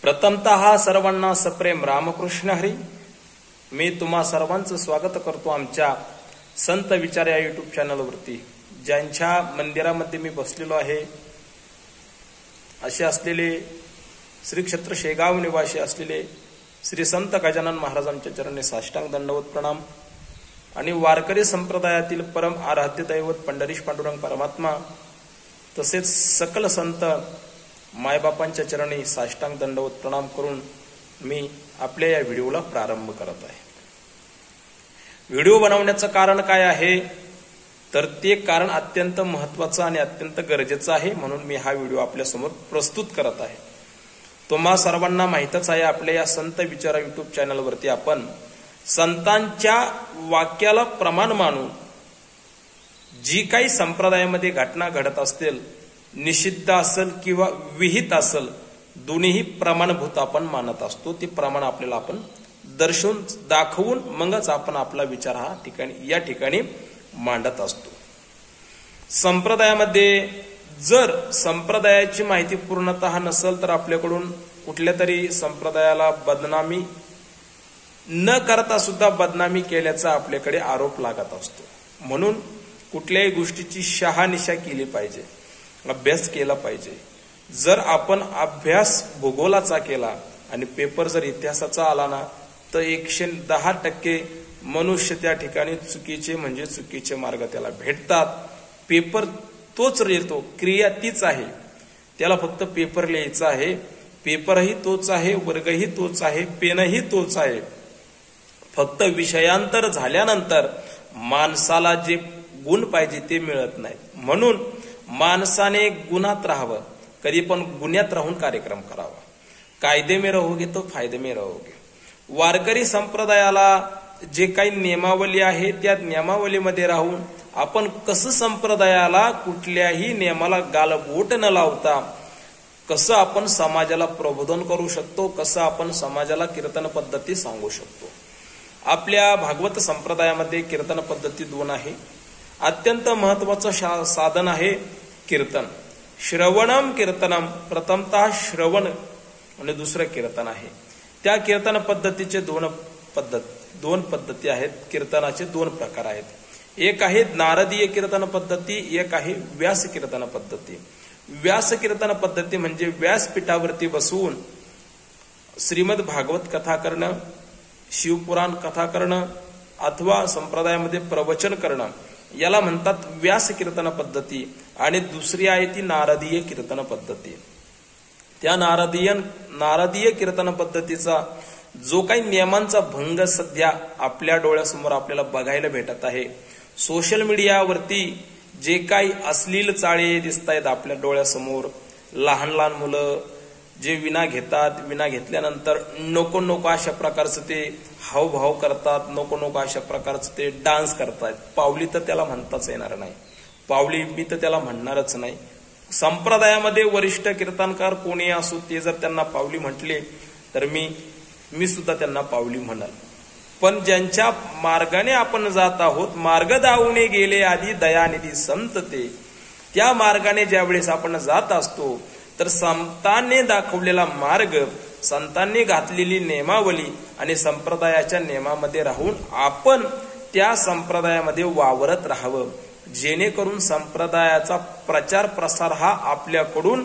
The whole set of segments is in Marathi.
प्रथमतः सर्वांना सप्रेम रामकृष्ण हरी। मी तुम्हा सर्वांचं स्वागत करतो आमच्या संत विचार या यूट्यूब चॅनलवरती। ज्यांच्या मंदिरामध्ये मी बसलेलो आहे असे असलेले श्री क्षेत्र शेगाव निवासी असलेले श्री संत गजानन महाराजांच्या चरणी साष्टांग दंडवत प्रणाम आणि वारकरी संप्रदायातील परम आराध्य दैवत पंढरीश पांडुरंग परमात्मा तसेच सकल संत मायबापांच्या चरणी साष्टांग दंडवत प्रणाम करून मी आपल्या या व्हिडिओला प्रारंभ करत आहे। व्हिडिओ बनवण्याचं कारण काय आहे तर ते कारण अत्यंत महत्त्वाचं आणि अत्यंत गरजेचं आहे, म्हणून मी हा व्हिडिओ आपल्या समोर प्रस्तुत करत आहे। तुम्हा सर्वांना माहितच आहे, आपल्या या संत विचार यूट्यूब चॅनलवरती आपण संतांच्या वाक्याला प्रमाण मानून जी काही संप्रदायामध्ये घटना घडत असतील, निषिद्ध असेल किंवा विहित असेल, दोन्हीही प्रमाणभूत आपण मानत असतो। ते प्रमाण आपल्याला आपण दर्शवून दाखवून मगच आपण आपला विचार हा या ठिकाणी मांडत असतो। संप्रदायामध्ये जर संप्रदायाची माहिती पूर्णतः नसेल तर आपल्याकडून कुठल्या तरी संप्रदायाला बदनामी न करता सुद्धा बदनामी केल्याचा आपल्याकडे आरोप लागत असतो। म्हणून कुठल्याही गोष्टीची शहानिशा केली पाहिजे, अभ्यास केला पाहिजे। जर आपण अभ्यास भूगोलाचा केला आणि पेपर जर इतिहासाचा आला ना तर 110% मनुष्य त्या ठिकाणी चुकीचे म्हणजे चुकीचे मार्ग त्याला भेटतात। पेपर तोच येतो, क्रिया तीच आहे, त्याला फक्त पेपर लिहायचा आहे। पेपरही तोच आहे, वर्गही तोच आहे, पेनही तोच आहे। फक्त विषयांतर झाल्यानंतर माणसाला जे गुण पाहिजे ते मिळत नाही। म्हणून माणसाने गुणात राहावं, कधी पण गुन्ह्यात राहून कार्यक्रम करावा। कायदे में रहोगे तो फायदे में रहोगे। वारकरी संप्रदायाला जे काही नियमावली आहे त्या नियमावलीमध्ये राहून आपण कसं संप्रदायाला कुठल्याही नियमाला गालबोट न लावता कसं आपण समाजाला प्रबोधन करू शकतो, कसं आपण समाजाला कीर्तन पद्धती सांगू शकतो। आपल्या भागवत संप्रदायामध्ये कीर्तन पद्धती 2 आहे। अत्यंत महत्वाचं साधन आहे कीर्तन। श्रवणम कीर्तनम, प्रथमतः श्रवण आणि दुसरं कीर्तन आहे। त्या कीर्तन पद्धतीचे दोन पद्धती आहेत। कीर्तनाचे 2 प्रकार आहेत। एक आहे नारदीय कीर्तन पद्धती, एक आहे व्यास कीर्तन पद्धती। व्यास कीर्तन पद्धती म्हणजे व्यासपीठावरती बसून श्रीमद भागवत कथा करणं, शिवपुराण कथा करणं अथवा संप्रदायामध्ये प्रवचन करणं, याला म्हणतात व्यास कीर्तन पद्धती। आणि दुसरी आहे ती नारदीय कीर्तन पद्धती। त्या नारदीय कीर्तन पद्धतीचा जो काही नियमांचा भंग सध्या आपल्या डोळ्यासमोर आपल्याला बघायला भेटत आहे, सोशल मीडियावरती जे काही अश्लील चाळे दिसत आहेत आपल्या डोळ्यासमोर, लहान लहान मुलं जे विना घेतात, विना घेतल्यानंतर नको नको अशा प्रकारचं ते हावभाव करतात, नको नको अशा प्रकारचं ते डान्स करतात। पावली तर त्याला म्हणताच येणार नाही, पावली मी तर त्याला म्हणणारच नाही। संप्रदायामध्ये वरिष्ठ कीर्तनकार कोणी असो, ते जर त्यांना पावली म्हटले तर मी सुद्धा त्यांना पावली म्हणाल। पण ज्यांच्या मार्गाने आपण जात आहोत, मार्ग दावणे गेले आधी दयानिधी संत ते, त्या मार्गाने ज्यावेळेस आपण जात असतो तर संतांनी दाखवलेला मार्ग, संतांनी घातलेली नियमावली आणि संप्रदायाच्या नियमामध्ये राहून आपण त्या संप्रदायामध्ये वावरत राहावं, जेणेकरून संप्रदायाचा प्रचार प्रसार हा आपल्याकडून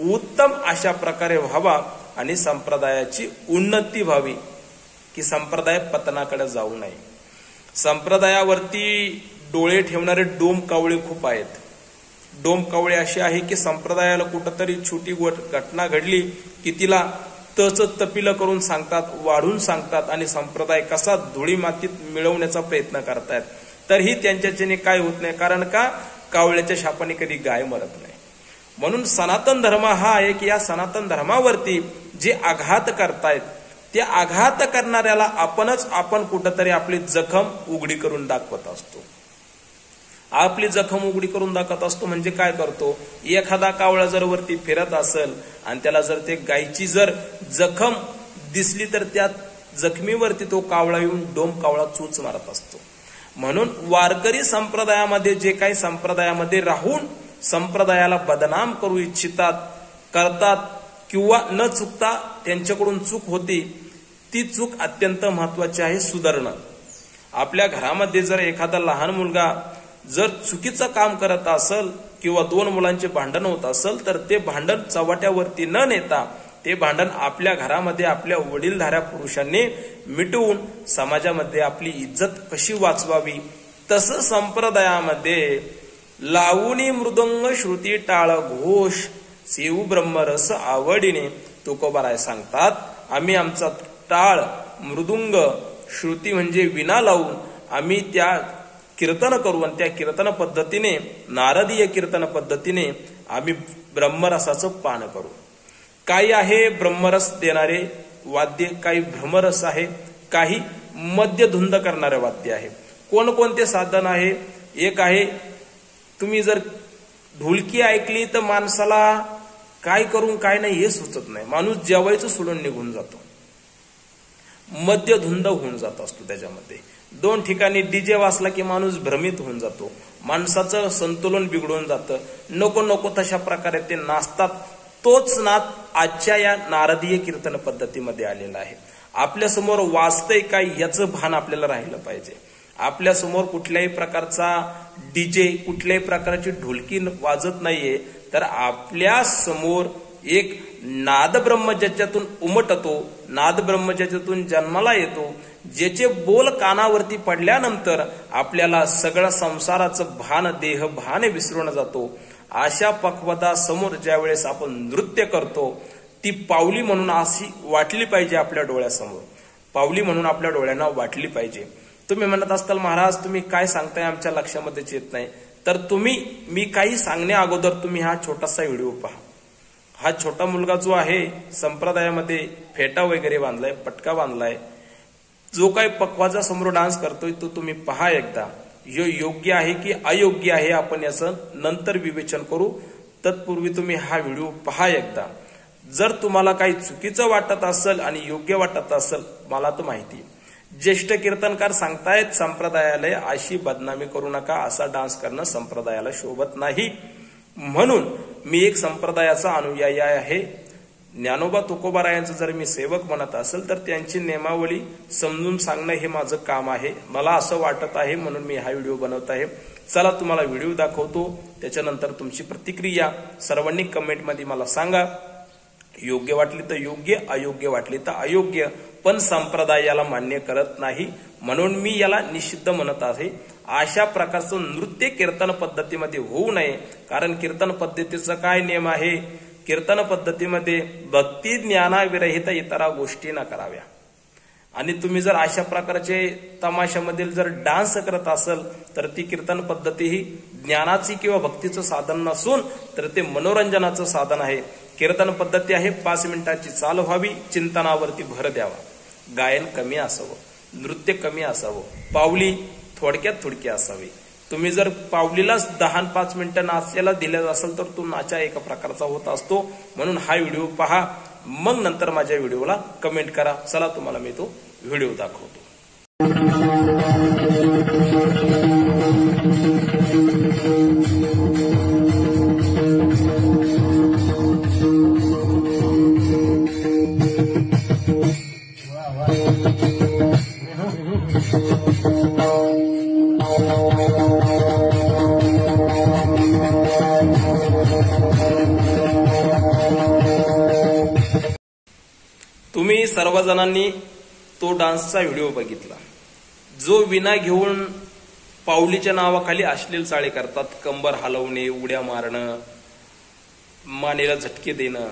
उत्तम अशा प्रकारे व्हावा आणि संप्रदायाची उन्नती व्हावी, की संप्रदाय पतनाकडे जाऊ नये। संप्रदायावरती डोळे ठेवणारे डोमकावळे खूप आहेत। डोमकावळे असे आहे की संप्रदायाला कुठंतरी छोटी घटना घडली की तिला तपिलं करून सांगतात, वाढून सांगतात आणि संप्रदाय कसा धुळी मातीत मिळवण्याचा प्रयत्न करतायत। तरीही त्यांच्याच्याने काय होत नाही, कारण का कावळ्याच्या शापाने कधी गाय मरत नाही। म्हणून सनातन धर्म हा आहे की या सनातन धर्मावरती जे आघात करतायत त्या आघात करणाऱ्याला आपण कुठंतरी आपली जखम उघडी करून दाखवत असतो। आपली जखम उघडी करून दाखवत असतो म्हणजे काय करतो, एखादा कावळा जर वरती फिरत असेल आणि त्याला जर ते गायची जर जखम दिसली तर त्या जखमीवरती तो कावळा येऊन डोमकावळा चूच मारत असतो। म्हणून वारकरी संप्रदायामध्ये जे काही संप्रदायामध्ये राहून संप्रदायाला बदनाम करू इच्छितात करतात किंवा न चुकता त्यांच्याकडून चूक होती, ती चूक अत्यंत महत्वाची आहे सुधारणं. आपल्या घरामध्ये जर एखादा लहान मुलगा जर चुकीचं काम करत असेल किंवा दोन मुलांचे भांडण होत असेल तर ते भांडण चव्हाट्यावरती न नेता ते भांडण आपल्या घरामध्ये आपल्या वडीलधाऱ्या पुरुषांनी मिटवून समाजामध्ये आपली इज्जत कशी वाचवावी. तसं संप्रदायामध्ये लावणी मृदंग श्रुती टाळ घोष सेऊ ब्रह्मरस आवडीने तुकोबाराय सांगतात, आम्ही आमचा टाळ मृदुंग श्रुती म्हणजे विना लावून आम्ही त्या कीर्तन करू आणि त्या कीर्तन पद्धतीने नारदीय कीर्तन पद्धतीने आम्ही ब्रह्मरसाचं पान करू. काही आहे ब्रह्मरस देणारे वाद्य, काही भ्रमरस आहे, काही मद्यधुंद करणारे वाद्य आहे. कोणकोणते साधन आहे? एक आहे, तुम्ही जर ढोलकी ऐकली तर माणसाला काय करून काय नाही हे सुचत नाही, माणूस जेवायचं सोडून निघून जातो, मद्यधुंद होऊन जात असतो. त्याच्यामध्ये दोन ठिकाणी डीजे वाजला की माणूस भ्रमित होऊन जातो, माणसाचं संतुलन बिघडून जातं, नको नको तशा प्रकारे ते नाचतात. तोच नाद आजच्या या नारदीय कीर्तन पद्धतीमध्ये आलेला आहे. आपल्या समोर वाजतंय काय याचं भान आपल्याला राहिलं पाहिजे. आपल्या समोर कुठल्याही प्रकारचा डीजे, कुठल्याही प्रकारची ढोलकी वाजत नाहीये, तर आपल्या समोर एक नाद ब्रह्म ज्याच्यातून उमटतो, नाद ब्रह्म ज्याच्यातून जन्माला येतो, ज्याचे बोल कानावरती पडल्यानंतर आपल्याला सगळं संसाराचं भान, देह भान विसरून जातो. अशा पक्वता समोर ज्या वेळेस आपण नृत्य करतो ती पावली म्हणून अशी वाटली पाहिजे आपल्या डोळ्यासमोर, पावली म्हणून आपल्या डोळ्यांना वाटली पाहिजे. तुम्ही म्हणत असताल महाराज तुम्ही काय सांगताय आमच्या लक्षामध्येच येत नाही, तर मी काही सांगण्या अगोदर तुम्ही हा छोटासा व्हिडिओ पहा. हा छोटा मुलगा जो आहे संप्रदायामध्ये फेटा वगैरे बांधलाय, पटका बांधलाय, जो काही पक्वाचा समोर डान्स करतोय तो तुम्ही पहा एकदा. हे योग्य आहे की अयोग्य आहे आपण याचं नंतर विवेचन करू. तत्पूर्वी तुम्ही हा व्हिडिओ पहा एकदा. जर तुम्हाला काही चुकीचं वाटत असेल आणि योग्य वाटत असेल, मला तर माहिती, ज्येष्ठ कीर्तनकार सांगतायत संप्रदायाला अशी बदनामी करू नका, असा डान्स करणं संप्रदायाला शोभत नाही. म्हणून मी एक संप्रदायाचा अनुयायी आहे. ज्ञानोबा तुकोबारायांचं जर मी सेवक म्हणत असेल तर त्यांची नियमावली समजून सांगणं हे माझं काम आहे. मला असं वाटत आहे म्हणून मी हा व्हिडिओ बनवत आहे. चला तुम्हाला व्हिडिओ दाखवतो, त्याच्यानंतर तुमची प्रतिक्रिया सर्वांनी कमेंटमध्ये मला सांगा. योग्य वाटली तर योग्य, अयोग्य वाटली तर अयोग्य, पण संप्रदाय याला मान्य करत नाही, म्हणून मी याला निषिद्ध म्हणत आहे. अशा प्रकारचं नृत्य कीर्तन पद्धतीमध्ये होऊ नये, कारण कीर्तन पद्धतीचा काय नियम आहे? कीर्तन पद्धतीमध्ये भक्ती ज्ञानाविरहित इतर गोष्टी न कराव्या. आणि तुम्ही जर अशा प्रकारचे तमाशामधील जर डान्स करत असाल तर ती कीर्तन पद्धती ही ज्ञानाची किंवा भक्तीचं साधन नसून तर ते मनोरंजनाचं साधन आहे. कीर्तन पद्धती आहे 5 मिनिटाची चाल व्हावी, चिंतनावरती भर द्यावा, गायन कमी असावं, नृत्य कमी असावं, पावली थोडक्यात थोडकी असावी. तुम्ही जर पावलीलाच 10-5 मिनिटं नाचायला दिल्या असेल तर तो नाचा एका प्रकारचा होत असतो. म्हणून हा व्हिडिओ पहा, मग नंतर माझ्या व्हिडिओला कमेंट करा. चला तुम्हाला मी तो व्हिडिओ दाखवतो. तुम्ही सर्वजणांनी तो डान्सचा व्हिडिओ बघितला. जो विना घेऊन पावलीच्या नावाखाली अश्लील चाळे करतात, कंबर हलवणे, उड्या मारणं, मानेला झटके देणं,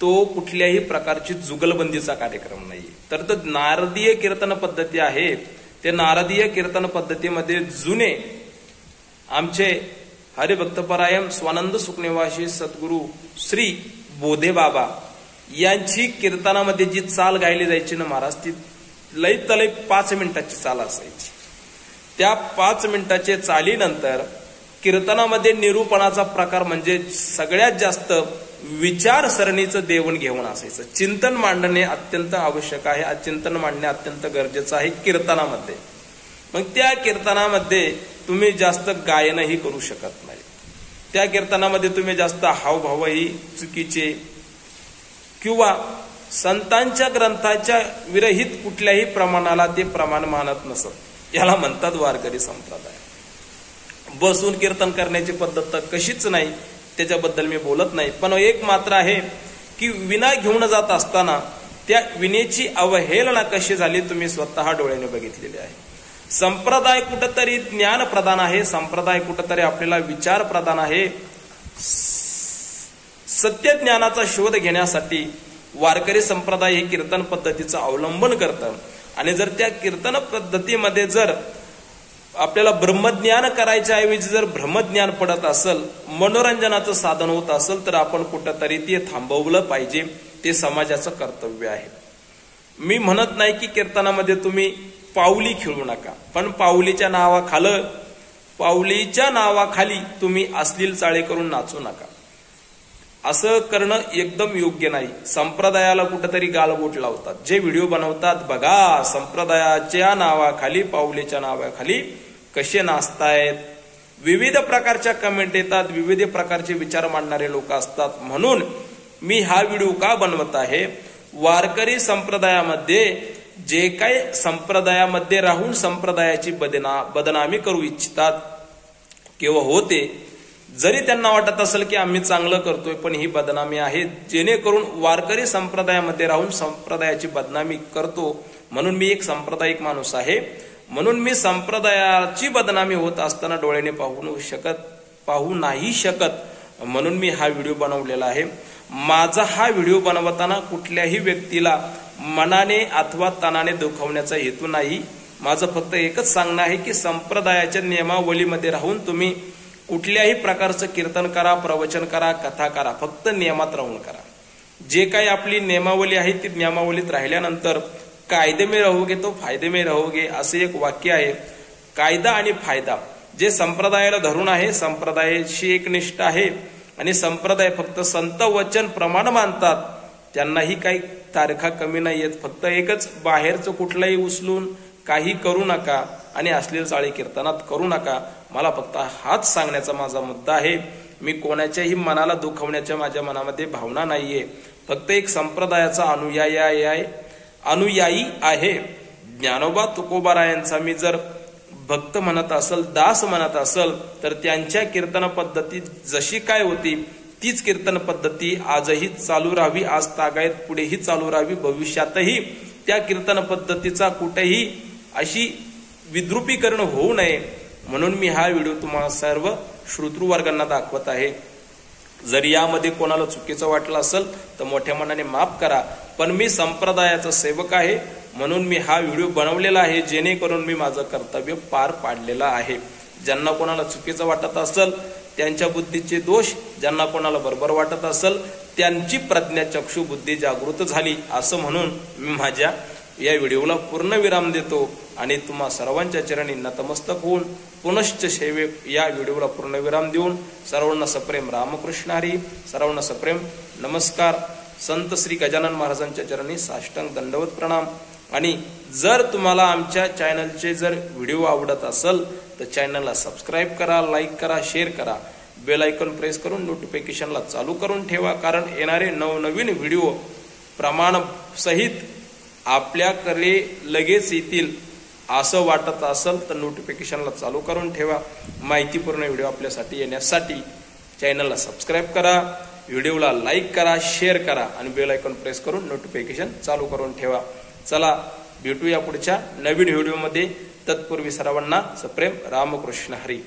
तो कुठल्याही प्रकारची जुगलबंदीचा कार्यक्रम नाही. तर नारदीय कीर्तन पद्धती आहे. ते नारदीय कीर्तन पद्धतीमध्ये जुने आमचे हरिभक्तपरायण स्वानंद सुखनिवासी सद्गुरू श्री बोधे बाबा यांची कीर्तनामध्ये जी चाल गायली जायची ना महाराज, ती लई तलई 5 मिनिटाची चाल असायची. त्या 5 मिनिटाच्या चालीनंतर कीर्तनामध्ये निरूपणाचा प्रकार म्हणजे सगळ्यात जास्त विचारसरणीचं देवण घेऊन असायचं. चिंतन मांडणे अत्यंत आवश्यक आहे, चिंतन मांडणे अत्यंत गरजेचं आहे कीर्तनामध्ये. मग त्या कीर्तनामध्ये तुम्ही जास्त गायनही करू शकत नाही. त्या कीर्तनामध्ये तुम्ही जास्त हावभावही चुकीचे, किंवा संतांच्या ग्रंथाच्या विरहित कुठल्याही प्रमाणाला ते प्रमाण मानत नसत. याला म्हणतात वारकरी संप्रदाय. बसून कीर्तन करण्याची पद्धत तर कशीच नाही, त्याच्याबद्दल मी बोलत नाही. पण एक मात्र आहे की विना घेऊन जात असताना त्या विनेची अवहेलना कशी झाली तुम्ही स्वतः डोळ्याने बघितलेली आहे. संप्रदाय कुठंतरी ज्ञान प्रदान आहे, संप्रदाय कुठंतरी आपल्याला विचार प्रदान आहे. सत्य ज्ञानाचा शोध घेण्यासाठी वारकरी संप्रदाय हे कीर्तन पद्धतीचं अवलंबन करतं. आणि जर त्या कीर्तन पद्धतीमध्ये जर आपल्याला ब्रह्मज्ञान करायच्या ऐवजी जर ब्रह्मज्ञान पडत असेल, मनोरंजनाचं साधन होत असेल, तर आपण कुठंतरी ते थांबवलं पाहिजे. ते समाजाचं कर्तव्य आहे. मी म्हणत नाही की कीर्तनामध्ये तुम्ही पाऊली खेळू नका, पण पाऊलीच्या नावाखाली तुम्ही अश्लील चाळे करून नाचू नका. असं करणं एकदम योग्य नाही. संप्रदायाला कुठंतरी गालबोट लावतात. जे व्हिडिओ बनवतात बघा, संप्रदायाच्या नावाखाली, पाऊलीच्या नावाखाली कसे नाचतायत. विविध प्रकारच्या कमेंट येतात, विविध प्रकारचे विचार मांडणारे लोक असतात. म्हणून मी हा व्हिडिओ का बनवत आहे, वारकरी संप्रदायामध्ये जे काही संप्रदायामध्ये राहून संप्रदायाची बदनामी करू इच्छितात किंवा होते, जरी त्यांना वाटत असेल की आम्ही चांगलं करतोय, पण ही बदनामी आहे. जेणेकरून वारकरी संप्रदायामध्ये राहून संप्रदायाची बदनामी करतो. म्हणून मी एक सांप्रदायिक माणूस आहे. म्हणून मी संप्रदायाची बदनामी होत असताना डोळ्याने पाहू नाही शकत. म्हणून मी हा व्हिडिओ बनवलेला आहे. माझा हा व्हिडिओ बनवताना कुठल्याही व्यक्तीला मनाने अथवा तनाने दुखवण्याचा हेतू नाही. माझं फक्त एकच सांगणं आहे की संप्रदायाच्या नियमावलीमध्ये राहून तुम्ही कुठल्याही प्रकारचं कीर्तन करा, प्रवचन करा, कथा करा, फक्त नियमात राहून करा. जे काही आपली नियमावली आहे ती नियमावलीत राहिल्यानंतर कायदे में रहोगे तो फायदे में रहोगे असे एक वाक्य आहे. कायदा आणि फायदा जे संप्रदायाला धरून आहे, संप्रदायाची एक निष्ठा आहे. आणि संप्रदाय फक्त संत वचन प्रमाण मानतात. त्यांनाही काही तारखा कमी नाही आहेत. फक्त एकच, बाहेरचं कुठलाही उचलून काही करू नका आणि अश्लील चाळी कीर्तनात करू नका. मला फक्त हाच सांगण्याचा माझा मुद्दा आहे. मी कोणाच्याही मनाला दुखवण्याच्या माझ्या मनामध्ये भावना नाहीये. फक्त एक संप्रदायाचा अनुयायी आहे. ज्ञानोबा तुकोबारायांचा मी जर भक्त म्हणत असेल, दास म्हणत असेल, तर त्यांच्या कीर्तन पद्धती जशी काय होती तीच कीर्तन पद्धती आजही चालू राहावी, आज तागायत पुढेही चालू राहावी, भविष्यातही त्या कीर्तन पद्धतीचा कुठेही अशी विद्रुपीकरण होऊ नये म्हणून मी हा व्हिडिओ तुम्हाला सर्व श्रोतृवर्गांना दाखवत आहे. जर यामध्ये कोणाला चुकीचं वाटलं असेल तर मोठ्या मनाने माफ करा. पण मी संप्रदायाचा सेवक आहे म्हणून मी हा व्हिडिओ बनवलेला आहे, जेणेकरून मी माझं कर्तव्य पार पाडलेलं आहे. ज्यांना कोणाला चुकीचं वाटत असेल त्यांच्या बुद्धीचे दोष, ज्यांना कोणाला बरोबर वाटत असेल त्यांची प्रज्ञा चक्षु बुद्धी जागृत झाली असं म्हणून मी माझ्या या व्हिडिओला पूर्ण विराम देतो आणि तुम्हा सर्वांच्या चरणी नतमस्तक होऊन पुनश्च सेवे या व्हिडिओला पूर्ण विराम देऊन सर्वांना सप्रेम रामकृष्ण हरी, सर्वांना सप्रेम नमस्कार. संत श्री गजानन महाराजांच्या चरणी साष्टांग दंडवत प्रणाम. आणि जर तुम्हाला आमच्या चॅनलचे जर व्हिडिओ आवडत असेल तर चॅनलला सबस्क्राईब करा, लाईक करा, शेअर करा, बेल आयकॉन प्रेस करून नोटिफिकेशनला चालू करून ठेवा. कारण येणारे नवनवीन व्हिडिओ प्रमाण सहित आपल्याकडे लगेच येतील असं वाटत असेल तर नोटिफिकेशनला चालू करून ठेवा. माहितीपूर्ण व्हिडिओ आपल्यासाठी येण्यासाठी चॅनलला सबस्क्राईब करा, व्हिडिओला लाईक करा, शेअर करा आणि बेल आयकॉन प्रेस करून नोटिफिकेशन चालू करून ठेवा. चला भेटूया पुढच्या नवीन व्हिडिओमध्ये. तत्पूर्वी सर्वांना सप्रेम रामकृष्ण हरी.